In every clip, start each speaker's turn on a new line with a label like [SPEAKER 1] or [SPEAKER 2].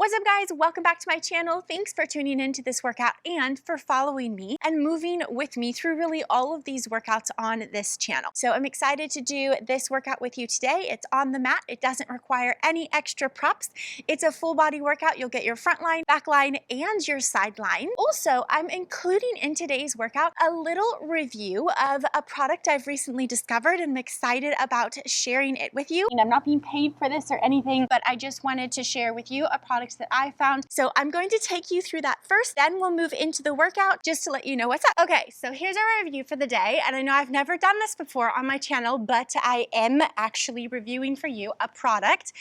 [SPEAKER 1] What's up, guys? Welcome back to my channel. Thanks for tuning into this workout and for following me and moving with me through really all of these workouts on this channel. So I'm excited to do this workout with you today. It's on the mat. It doesn't require any extra props. It's a full body workout. You'll get your front line, back line, and your side line. Also, I'm including in today's workout a little review of a product I've recently discovered, and I'm excited about sharing it with you. And I'm not being paid for this or anything, but I just wanted to share with you a product that I found. So I'm going to take you through that first, then we'll move into the workout just to let you know what's up. Okay, so here's our review for the day. And I know I've never done this before on my channel, but I am actually reviewing for you a product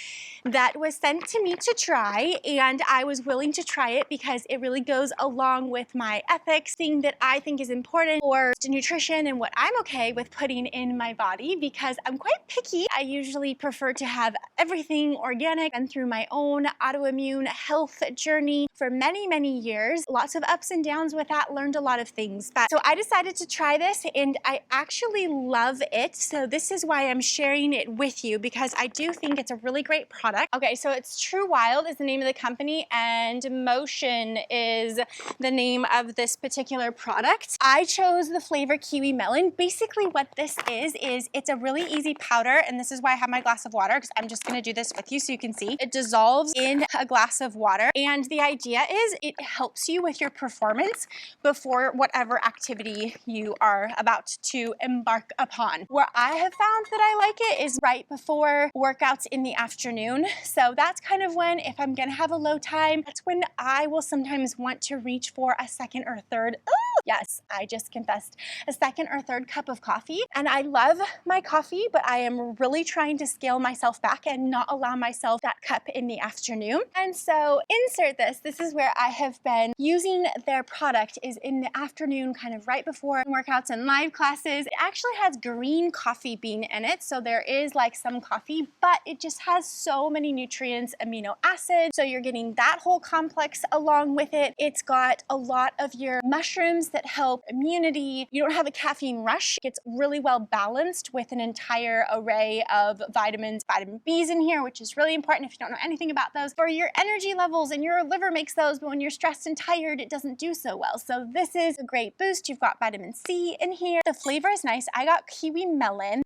[SPEAKER 1] that was sent to me to try, and I was willing to try it because it really goes along with my ethics, thing that I think is important for nutrition and what I'm okay with putting in my body, because I'm quite picky. I usually prefer to have everything organic, and through my own autoimmune health journey for many, many years. Lots of ups and downs with that, learned a lot of things. So I decided to try this and I actually love it. So this is why I'm sharing it with you, because I do think it's a really great product. Okay, so it's True Wild is the name of the company, and Motion is the name of this particular product. I chose the flavor Kiwi Melon. Basically what this is it's a really easy powder, and this is why I have my glass of water, because I'm just gonna do this with you so you can see. It dissolves in a glass of water, and the idea is it helps you with your performance before whatever activity you are about to embark upon. Where I have found that I like it is right before workouts in the afternoon. So that's kind of when, if I'm gonna have a low time, that's when I will sometimes want to reach for a second or third, yes, I just confessed, a second or third cup of coffee. And I love my coffee, but I am really trying to scale myself back and not allow myself that cup in the afternoon. And so insert this. This is where I have been using their product, is in the afternoon, kind of right before workouts and live classes. It actually has green coffee bean in it. So there is like some coffee, but it just has so many nutrients, amino acids. So you're getting that whole complex along with it. It's got a lot of your mushrooms that help immunity. You don't have a caffeine rush. It's really well balanced with an entire array of vitamins, vitamin B's in here, which is really important if you don't know anything about those, for your energy levels, and your liver makes those, but when you're stressed and tired, it doesn't do so well. So this is a great boost. You've got vitamin C in here. The flavor is nice. I got Kiwi Melon.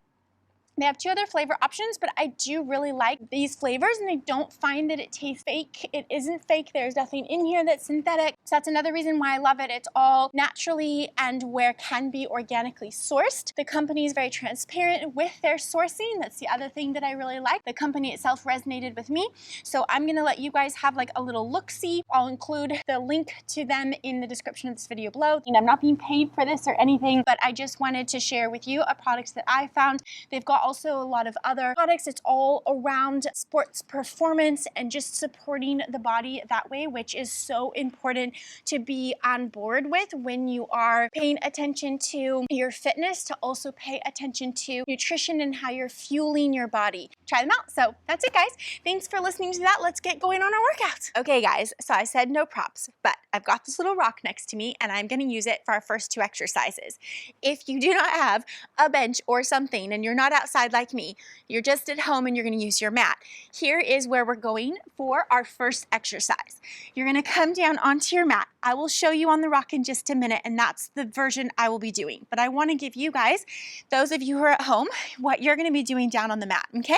[SPEAKER 1] They have two other flavor options, but I do really like these flavors, and I don't find that it tastes fake. It isn't fake. There's nothing in here that's synthetic. So that's another reason why I love it. It's all naturally and where can be organically sourced. The company is very transparent with their sourcing. That's the other thing that I really like. The company itself resonated with me. So I'm gonna let you guys have like a little look-see. I'll include the link to them in the description of this video below. And I'm not being paid for this or anything, but I just wanted to share with you a product that I found. They've got also a lot of other products. It's all around sports performance and just supporting the body that way, which is so important to be on board with when you are paying attention to your fitness, to also pay attention to nutrition and how you're fueling your body. Try them out. So that's it, guys. Thanks for listening to that. Let's get going on our workout. Okay, guys, so I said no props, but I've got this little rock next to me, and I'm going to use it for our first two exercises. If you do not have a bench or something, and you're not outside like me, you're just at home and you're going to use your mat, here is where we're going for our first exercise. You're going to come down onto your mat. I will show you on the rock in just a minute, and that's the version I will be doing. But I want to give you guys, those of you who are at home, what you're going to be doing down on the mat, okay?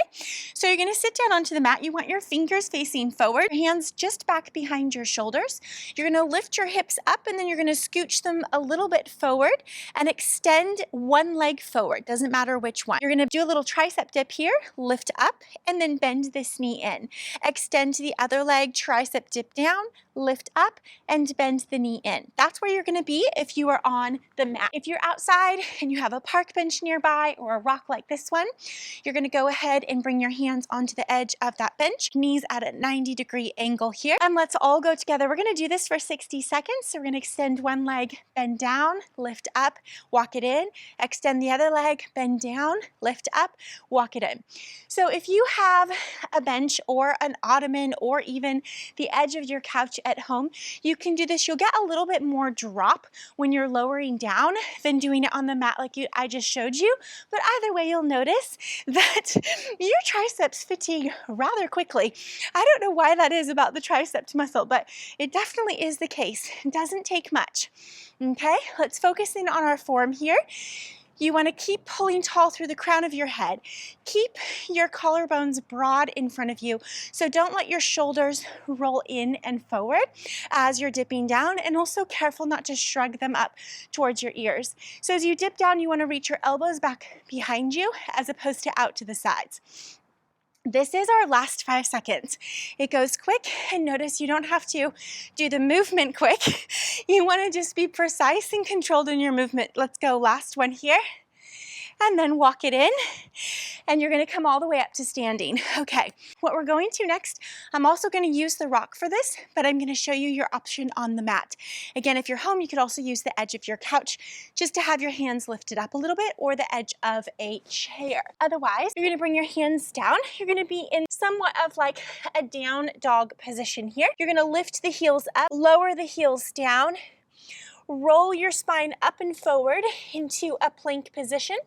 [SPEAKER 1] So you're going to sit down onto the mat. You want your fingers facing forward, your hands just back behind your shoulders. You're going to lift your hips up, and then you're going to scooch them a little bit forward and extend one leg forward. Doesn't matter which one. You're going to do a little tricep dip here, lift up, and then bend this knee in. Extend to the other leg, tricep dip down, lift up, and bend the knee in. That's where you're going to be if you are on the mat. If you're outside and you have a park bench nearby or a rock like this one, you're going to go ahead and bring your hands onto the edge of that bench, knees at a 90-degree angle here, and let's all go together. We're going to do this for 60 seconds. So we're going to extend one leg, bend down, lift up, walk it in, extend the other leg, bend down, lift up, walk it in. So if you have a bench or an ottoman or even the edge of your couch at home, you can do this. You'll get a little bit more drop when you're lowering down than doing it on the mat like I just showed you. But either way, you'll notice that your triceps fatigue rather quickly. I don't know why that is about the triceps muscle, but it definitely is the case. It doesn't take much. Okay, let's focus in on our form here. You want to keep pulling tall through the crown of your head. Keep your collarbones broad in front of you. So don't let your shoulders roll in and forward as you're dipping down, and also careful not to shrug them up towards your ears. So as you dip down, you want to reach your elbows back behind you as opposed to out to the sides. This is our last 5 seconds. It goes quick, and notice you don't have to do the movement quick. You want to just be precise and controlled in your movement. Let's go, last one here. And then walk it in, and you're going to come all the way up to standing. Okay, what we're going to next, I'm also going to use the rock for this, but I'm going to show you your option on the mat. Again, if you're home, you could also use the edge of your couch just to have your hands lifted up a little bit, or the edge of a chair. Otherwise, you're going to bring your hands down. You're going to be in somewhat of like a down dog position here. You're going to lift the heels up, lower the heels down, roll your spine up and forward into a plank position.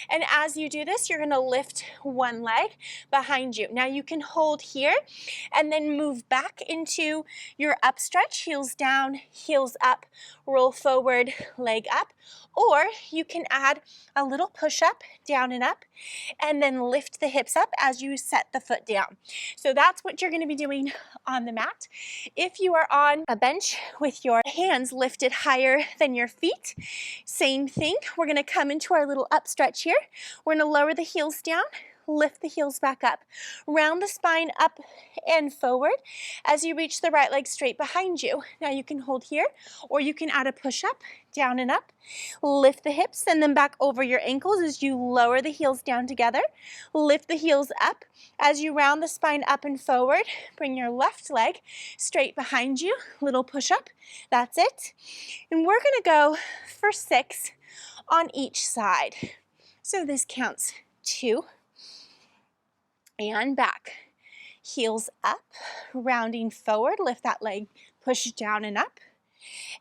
[SPEAKER 1] And as you do this, you're going to lift one leg behind you. Now you can hold here and then move back into your up stretch, heels down, heels up, roll forward, leg up. Or you can add a little push up, down and up, and then lift the hips up as you set the foot down. So that's what you're going to be doing on the mat. If you are on a bench with your hands lifted higher than your feet, same thing. We're going to come into our little up stretch here. We're going to lower the heels down, lift the heels back up, round the spine up and forward as you reach the right leg straight behind you. Now you can hold here, or you can add a push up, down and up, lift the hips and then back over your ankles as you lower the heels down together, lift the heels up as you round the spine up and forward, bring your left leg straight behind you, little push up, that's it. And we're gonna go for 6 on each side. So this counts 2, and back. Heels up, rounding forward, lift that leg, push down and up,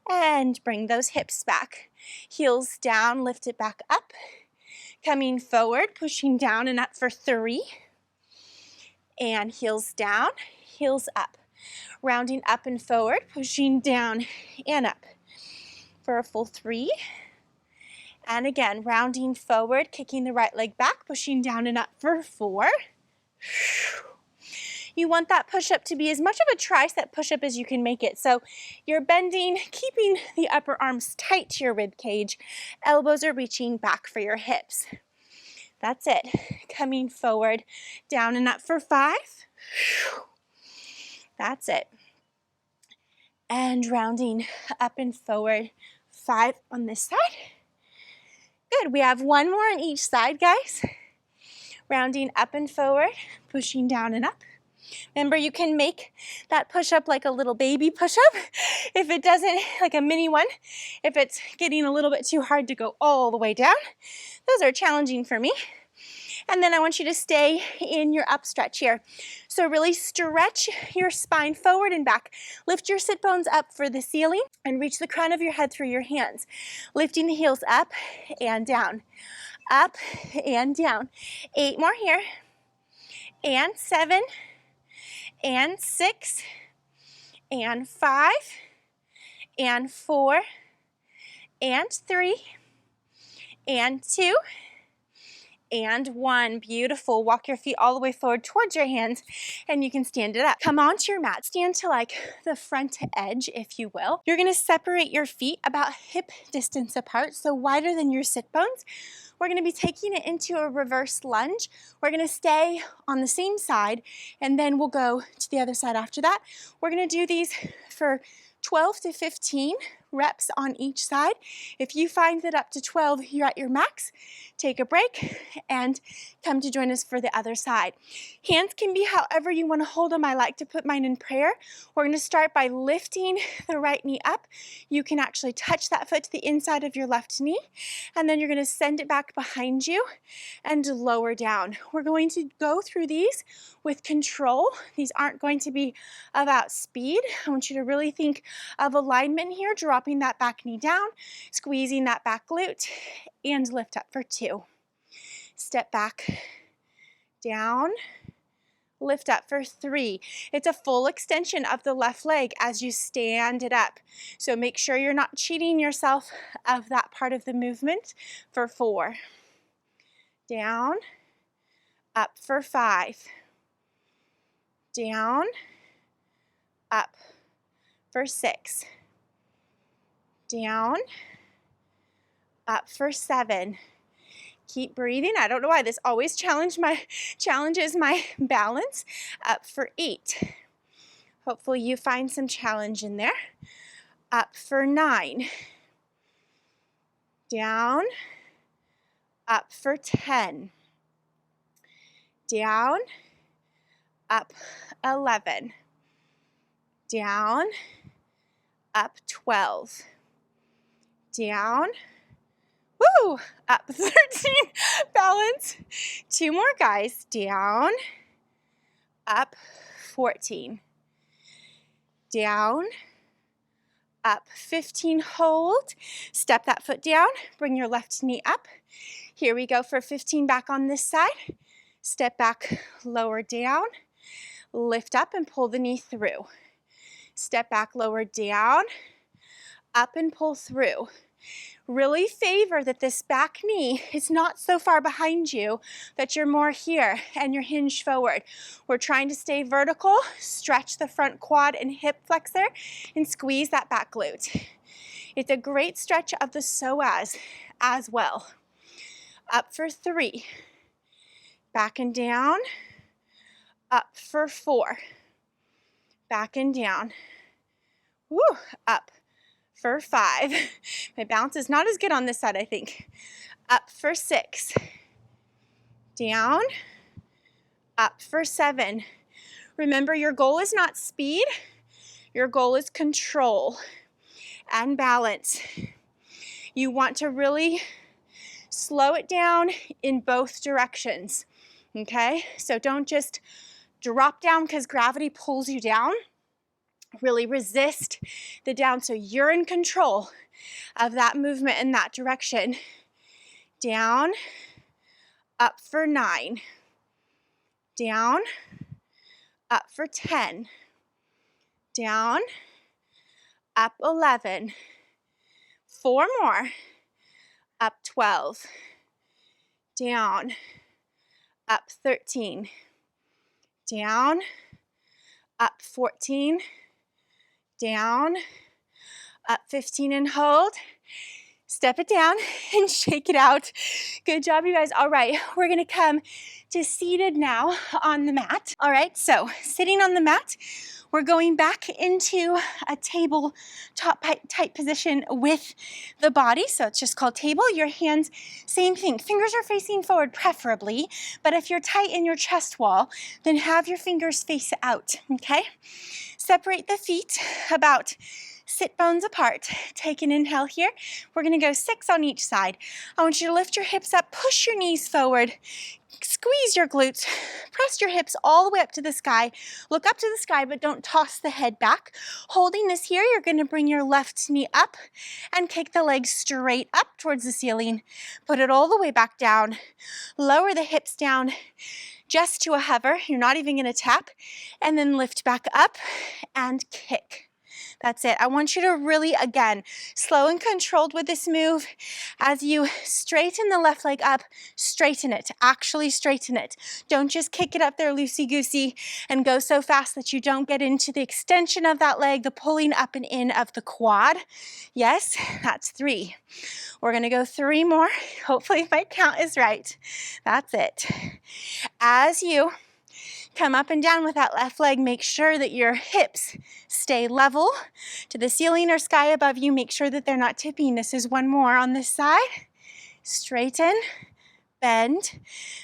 [SPEAKER 1] and bring those hips back. Heels down, lift it back up, coming forward, pushing down and up for 3, and heels down, heels up, rounding up and forward, pushing down and up for a full 3, and again, rounding forward, kicking the right leg back, pushing down and up for 4. You want that push-up to be as much of a tricep push-up as you can make it. So you're bending, keeping the upper arms tight to your rib cage. Elbows are reaching back for your hips. That's it. Coming forward, down and up for 5. That's it. And rounding up and forward, 5 on this side. Good, we have 1 more on each side, guys. Rounding up and forward, pushing down and up. Remember, you can make that push-up like a little baby push-up. If it doesn't, like a mini one, if it's getting a little bit too hard to go all the way down. Those are challenging for me. And then I want you to stay in your up stretch here. So really stretch your spine forward and back. Lift your sit bones up for the ceiling and reach the crown of your head through your hands. Lifting the heels up and down. Up and down. 8 more here. And 7. And 6. And 5. And 4. And 3. And 2. And 1. Beautiful. Walk your feet all the way forward towards your hands, and you can stand it up. Come onto your mat. Stand to like the front edge, if you will. You're going to separate your feet about hip distance apart, so wider than your sit bones. We're going to be taking it into a reverse lunge. We're going to stay on the same side, and then we'll go to the other side after that. We're going to do these for 12 to 15 reps on each side. If you find that up to 12 you're at your max, take a break and come to join us for the other side. Hands can be however you want to hold them. I like to put mine in prayer. We're going to start by lifting the right knee up. You can actually touch that foot to the inside of your left knee, and then you're going to send it back behind you and lower down. We're going to go through these with control. These aren't going to be about speed. I want you to really think of alignment here, dropping that back knee down, squeezing that back glute, and lift up for 2. Step back, down, lift up for 3. It's a full extension of the left leg as you stand it up. So make sure you're not cheating yourself of that part of the movement for 4. Down, up for 5. Down, up for 6. Down, up for 7. Keep breathing. I don't know why this always challenges my balance. Up for 8. Hopefully you find some challenge in there. Up for 9. Down, up for 10. Down, up 11. Down, up 12. Down, woo, up 13. Balance. 2 more, guys. Down, up 14. Down, up 15. Hold. Step that foot down. Bring your left knee up. Here we go for 15 back on this side. Step back, lower down. Lift up and pull the knee through. Step back, lower down, up and pull through. Really favor that this back knee is not so far behind you that you're more here and you're hinged forward. We're trying to stay vertical, stretch the front quad and hip flexor, and squeeze that back glute. It's a great stretch of the psoas as well. Up for 3. Back and down. Up for 4. Back and down. Woo, up for 5. My balance is not as good on this side, I think. Up for 6. Down. Up for 7. Remember, your goal is not speed. Your goal is control and balance. You want to really slow it down in both directions, okay? So don't just drop down because gravity pulls you down. Really resist the down so you're in control of that movement in that direction. Down, up for 9. Down, up for 10. Down, up 11. 4 more. Up 12. Down, up 13. Down, up 14. Down, up 15 and hold. Step it down and shake it out. Good job, you guys. All right, we're gonna come to seated now on the mat. All right, so sitting on the mat, we're going back into a tabletop type position with the body. So it's just called table. Your hands, same thing. Fingers are facing forward preferably, but if you're tight in your chest wall, then have your fingers face out, okay? Separate the feet about sit bones apart. Take an inhale here. We're gonna go 6 on each side. I want you to lift your hips up, push your knees forward, squeeze your glutes, press your hips all the way up to the sky. Look up to the sky, but don't toss the head back. Holding this here, you're gonna bring your left knee up and kick the legs straight up towards the ceiling. Put it all the way back down. Lower the hips down just to a hover. You're not even gonna tap. And then lift back up and kick. That's it. I want you to really, again, slow and controlled with this move. As you straighten the left leg up, straighten it. Actually straighten it. Don't just kick it up there loosey-goosey and go so fast that you don't get into the extension of that leg, the pulling up and in of the quad. Yes, that's 3. We're gonna go 3 more. Hopefully my count is right. That's it. As you Come up and down with that left leg. Make sure that your hips stay level to the ceiling or sky above you. Make sure that they're not tipping. This is one more on this side. Straighten, bend,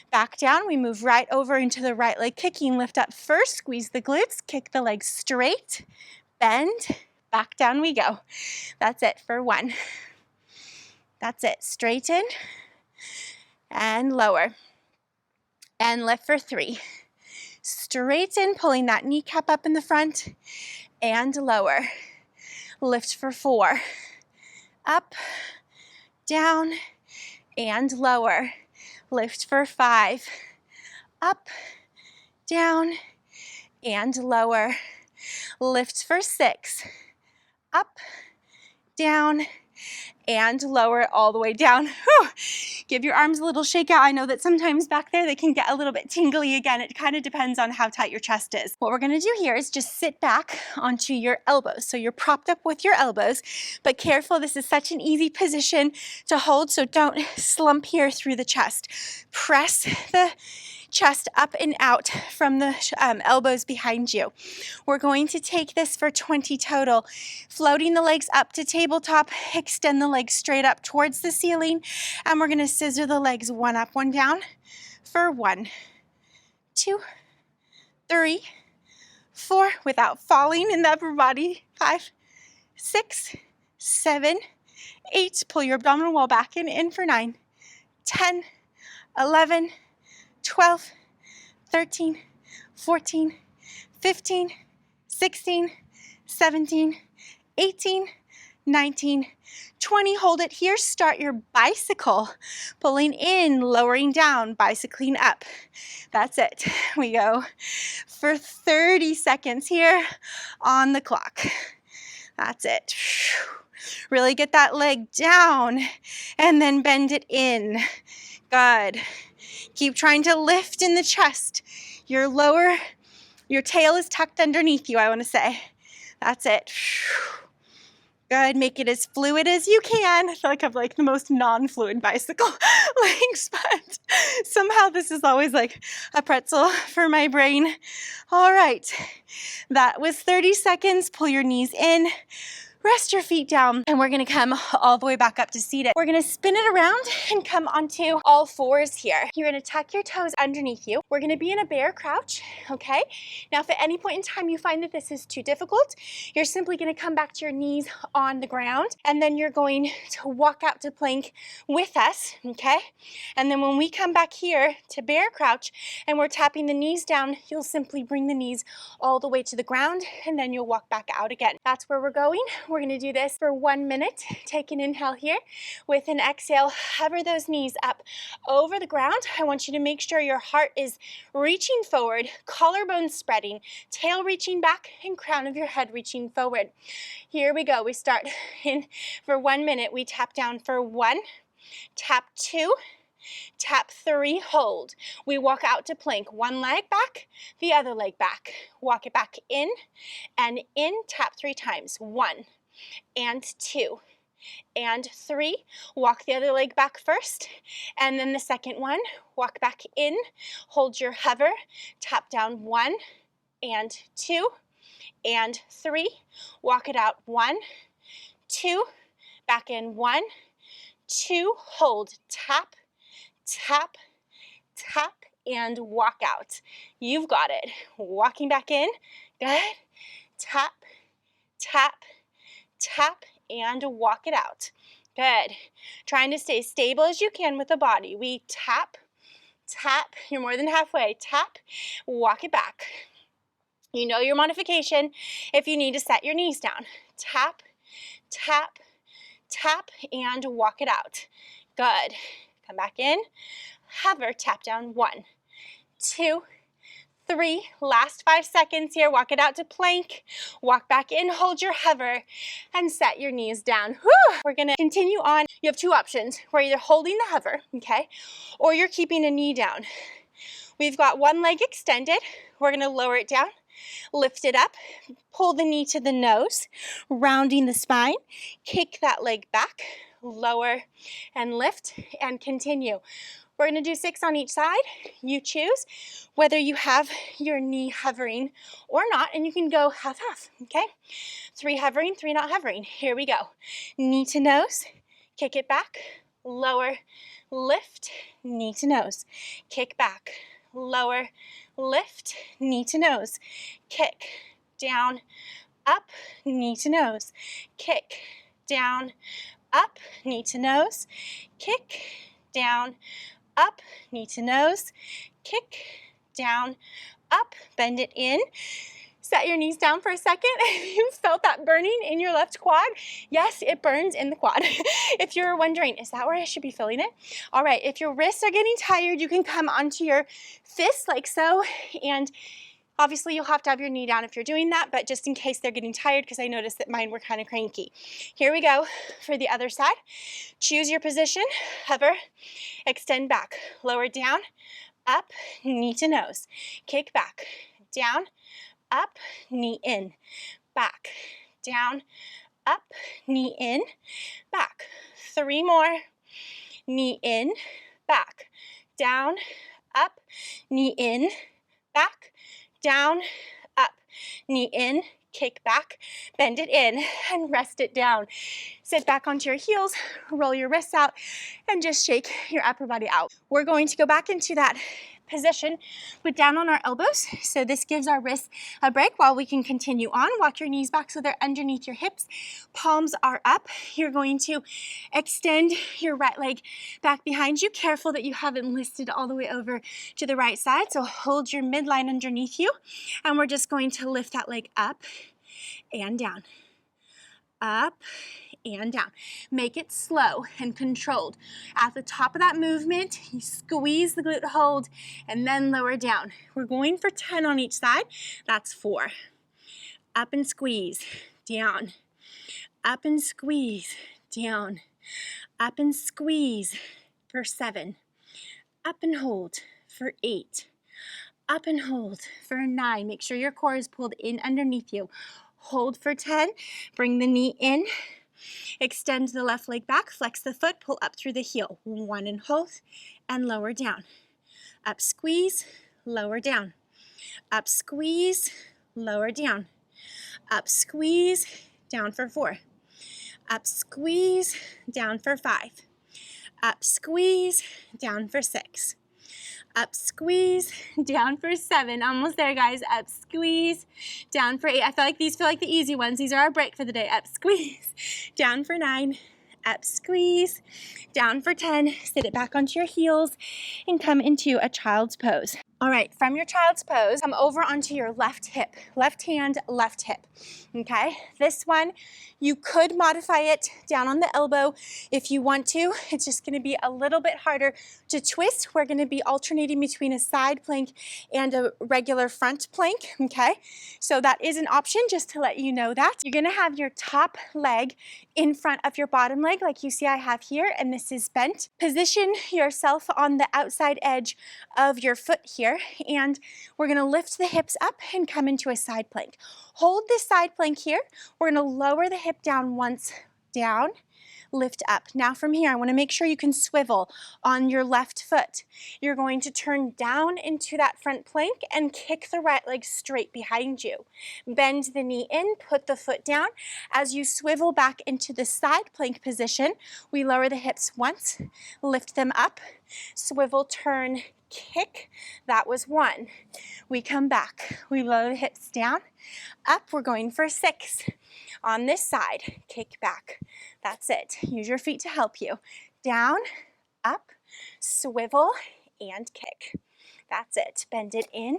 [SPEAKER 1] back down. We move right over into the right leg kicking. Lift up first, squeeze the glutes, kick the legs straight, bend, back down we go. That's it for one. That's it. Straighten and lower. And lift for three. Straighten, pulling that kneecap up in the front and lower. Lift for four. Up, down, and lower. Lift for five. Up, down, and lower. Lift for six. Up, down, and lower it all the way down. Whew. Give your arms a little shake out. I know that sometimes back there they can get a little bit tingly. Again, it kind of depends on how tight your chest is. What we're gonna do here is just sit back onto your elbows. So you're propped up with your elbows, but careful, this is such an easy position to hold, so don't slump here through the chest. Press the chest up and out from the elbows behind you. We're going to take this for 20 total. Floating the legs up to tabletop, extend the legs straight up towards the ceiling, and we're going to scissor the legs one up, one down for 1, 2, 3, 4, without falling in the upper body, 5, 6, 7, 8, pull your abdominal wall back and in for 9, 10, 11, 12, 13, 14, 15, 16, 17, 18, 19, 20. Hold it here. Start your bicycle. Pulling in, lowering down, bicycling up. That's it. We go for 30 seconds here on the clock. That's it. Really get that leg down and then bend it in. Good. Keep trying to lift in the chest. Your tail is tucked underneath you, I want to say. That's it. Good. Make it as fluid as you can. I feel like I have like the most non-fluid bicycle legs, but somehow this is always like a pretzel for my brain. All right. That was 30 seconds. Pull your knees in. Rest your feet down, and we're gonna come all the way back up to seated. We're gonna spin it around and come onto all fours here. You're gonna tuck your toes underneath you. We're gonna be in a bear crouch, okay? Now, if at any point in time you find that this is too difficult, you're simply gonna come back to your knees on the ground, and then you're going to walk out to plank with us, okay? And then when we come back here to bear crouch and we're tapping the knees down, you'll simply bring the knees all the way to the ground, and then you'll walk back out again. That's where we're going. We're going to do this for 1 minute. Take an inhale here. With an exhale, hover those knees up over the ground. I want you to make sure your heart is reaching forward, collarbones spreading, tail reaching back, and crown of your head reaching forward. Here we go. We start in for 1 minute. We tap down for 1, tap 2, tap 3, hold. We walk out to plank. One leg back, the other leg back. Walk it back in and in. Tap 3 times. 1 and 2 and 3. Walk the other leg back first, and then the second one. Walk back in. Hold your hover. Tap down 1 and 2 and 3. Walk it out. 1, 2. Back in. 1, 2. Hold. Tap, tap, tap, and walk out. You've got it. Walking back in. Good. Tap, tap, tap, and walk it out. Good. Trying to stay stable as you can with the body. We tap, tap. You're more than halfway. Tap, walk it back. You know your modification if you need to set your knees down. Tap, tap, tap, and walk it out. Good. Come back in. Hover, tap down. 1, 2, 3. Last 5 seconds here. Walk it out to plank. Walk back in, hold your hover, and set your knees down. Whew. We're gonna continue on. You have 2 options. We're either holding the hover, okay, or you're keeping a knee down. We've got one leg extended. We're gonna lower it down, lift it up, pull the knee to the nose, rounding the spine, kick that leg back, lower and lift, and continue. We're gonna do 6 on each side. You choose whether you have your knee hovering or not, and you can go half-half, okay? 3 hovering, 3 not hovering. Here we go. Knee to nose, kick it back, lower, lift, knee to nose, kick back, lower, lift, knee to nose, kick, down, up, knee to nose, kick, down, up, knee to nose, kick, down, up, knee to nose, kick, down, up, bend it in. Set your knees down for a second. You felt that burning in your left quad? Yes, it burns in the quad. If you're wondering, is that where I should be feeling it? All right, if your wrists are getting tired, you can come onto your fists like so, and obviously you'll have to have your knee down if you're doing that, but just in case they're getting tired, because I noticed that mine were kind of cranky. Here we go for the other side. Choose your position, hover, extend back, lower down, up, knee to nose, kick back, down, up, knee in, back, down, up, knee in, back. 3 more, knee in, back, down, up, knee in, back, down, up, knee in, kick back, bend it in, and rest it down. Sit back onto your heels, roll your wrists out, and just shake your upper body out. We're going to go back into that position with down on our elbows. So this gives our wrists a break while we can continue on. Walk your knees back so they're underneath your hips. Palms are up. You're going to extend your right leg back behind you. Careful that you haven't lifted all the way over to the right side. So hold your midline underneath you. And we're just going to lift that leg up and down. Up and down. Make it slow and controlled. At the top of that movement, you squeeze the glute hold and then lower down. We're going for 10 on each side. That's 4. Up and squeeze, down. Up and squeeze, down. Up and squeeze for 7. Up and hold for 8. Up and hold for 9. Make sure your core is pulled in underneath you. Hold for 10. Bring the knee in. Extend the left leg back, flex the foot, pull up through the heel. 1 and hold, and lower down. Up, squeeze, lower down. Up, squeeze, lower down. Up, squeeze, down for 4. Up, squeeze, down for 5. Up, squeeze, down for 6. Up, squeeze, down for 7. Almost there, guys. Up, squeeze, down for 8. I feel like these feel like the easy ones. These are our break for the day. Up, squeeze, down for 9. Up, squeeze, down for 10. Sit it back onto your heels and come into a child's pose. All right, from your child's pose, come over onto your left hip, left hand, left hip, okay? This one, you could modify it down on the elbow if you want to. It's just gonna be a little bit harder to twist. We're gonna be alternating between a side plank and a regular front plank, okay? So that is an option, just to let you know that. You're gonna have your top leg in front of your bottom leg, like you see I have here, and this is bent. Position yourself on the outside edge of your foot here, and we're gonna lift the hips up and come into a side plank. Hold this side plank here. We're gonna lower the hip down once, down, lift up. Now from here, I wanna make sure you can swivel on your left foot. You're going to turn down into that front plank and kick the right leg straight behind you. Bend the knee in, put the foot down. As you swivel back into the side plank position, we lower the hips once, lift them up, swivel, turn, kick. That was 1. We come back. We lower the hips down, up. We're going for 6. On this side, kick back. That's it. Use your feet to help you. Down, up, swivel, and kick. That's it. Bend it in,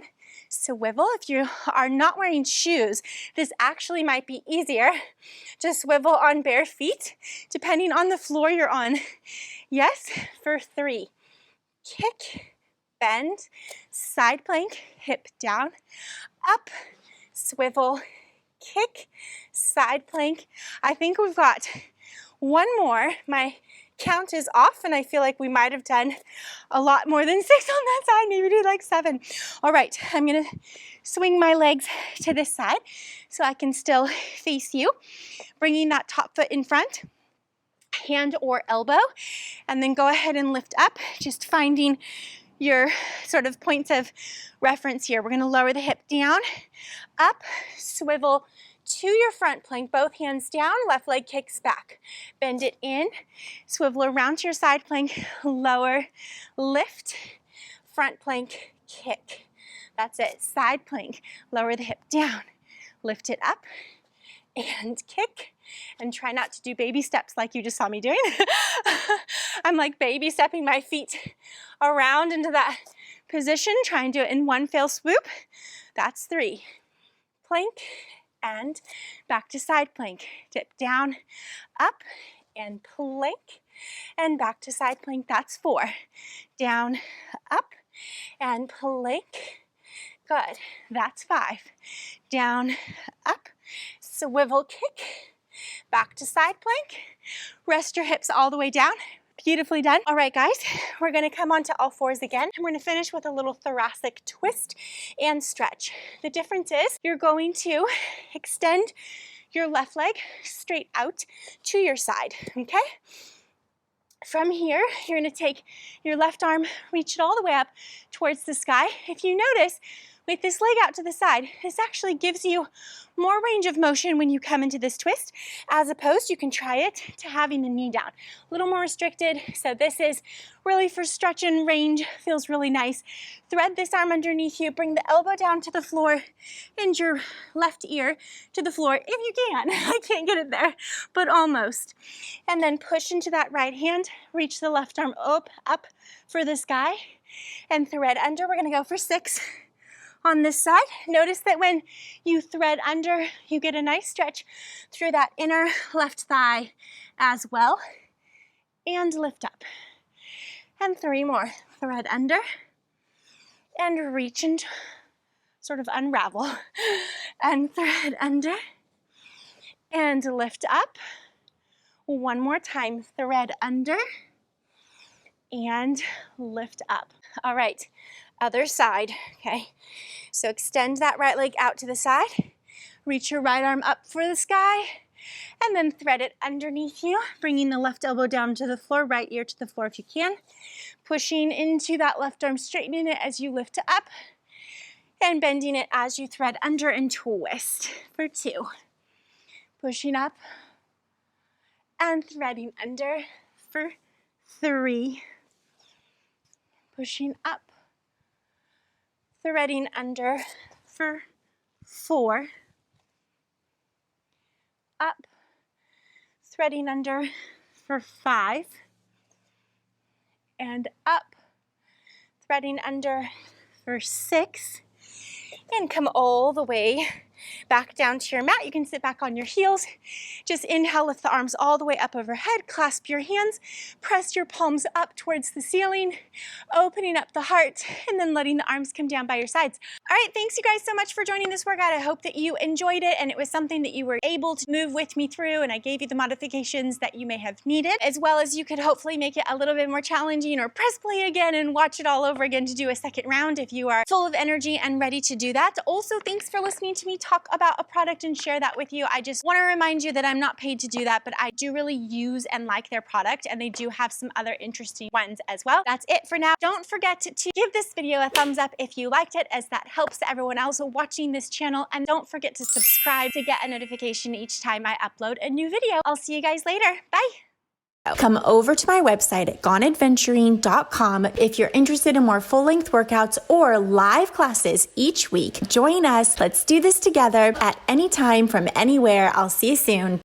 [SPEAKER 1] swivel. If you are not wearing shoes, this actually might be easier to swivel on bare feet, depending on the floor you're on. Yes, for 3. Kick, bend, side plank, hip down, up, swivel, kick, side plank. I think we've got 1 more. My count is off, and I feel like we might have done a lot more than 6 on that side. Maybe we did like 7. All right, I'm gonna swing my legs to this side so I can still face you, bringing that top foot in front. hand or elbow, and then go ahead and lift up, just finding your sort of points of reference here. We're gonna lower the hip down, up, swivel to your front plank, both hands down, left leg kicks back. Bend it in, swivel around to your side plank, lower, lift, front plank, kick. That's it, side plank, lower the hip down, lift it up, and kick. And try not to do baby steps like you just saw me doing. I'm like baby stepping my feet around into that position. Try and do it in one fell swoop. That's 3. Plank and back to side plank. Dip down, up, and plank, and back to side plank. That's 4. Down, up, and plank. Good. That's 5. Down, up, swivel kick. Back to side plank. Rest your hips all the way down. Beautifully done. All right, guys, we're gonna come onto all fours again, and we're gonna finish with a little thoracic twist and stretch. The difference is you're going to extend your left leg straight out to your side, okay? From here, you're gonna take your left arm, reach it all the way up towards the sky. If you notice, with this leg out to the side, this actually gives you more range of motion when you come into this twist, as opposed, you can try it to having the knee down. A little more restricted, so this is really for stretch and range, feels really nice. Thread this arm underneath you, bring the elbow down to the floor and your left ear to the floor, if you can. I can't get it there, but almost. And then push into that right hand, reach the left arm up for the sky, and thread under. We're gonna go for 6. On this side, notice that when you thread under, you get a nice stretch through that inner left thigh as well. And lift up. And 3 more. Thread under and reach and sort of unravel. And thread under and lift up. 1 more time. Thread under and lift up. All right. Other side, okay? So extend that right leg out to the side, reach your right arm up for the sky, and then thread it underneath you, bringing the left elbow down to the floor, right ear to the floor if you can, pushing into that left arm, straightening it as you lift it up, and bending it as you thread under and twist for 2. Pushing up and threading under for 3. Pushing up, threading under for 4, up, threading under for 5, and up, threading under for 6, and come all the way back down to your mat. You can sit back on your heels. Just inhale, lift the arms all the way up overhead, clasp your hands, press your palms up towards the ceiling, opening up the heart, and then letting the arms come down by your sides. All right, thanks you guys so much for joining this workout. I hope that you enjoyed it and it was something that you were able to move with me through, and I gave you the modifications that you may have needed, as well as you could hopefully make it a little bit more challenging, or press play again and watch it all over again to do a second round if you are full of energy and ready to do that. Also, thanks for listening to me talk about a product and share that with you. I just want to remind you that I'm not paid to do that, but I do really use and like their product, and they do have some other interesting ones as well. That's it for now. Don't forget to give this video a thumbs up if you liked it, as that helps everyone else watching this channel, and don't forget to subscribe to get a notification each time I upload a new video. I'll see you guys later. Bye. Come over to my website at goneadventuring.com if you're interested in more full-length workouts or live classes each week. Join us. Let's do this together at any time from anywhere. I'll see you soon.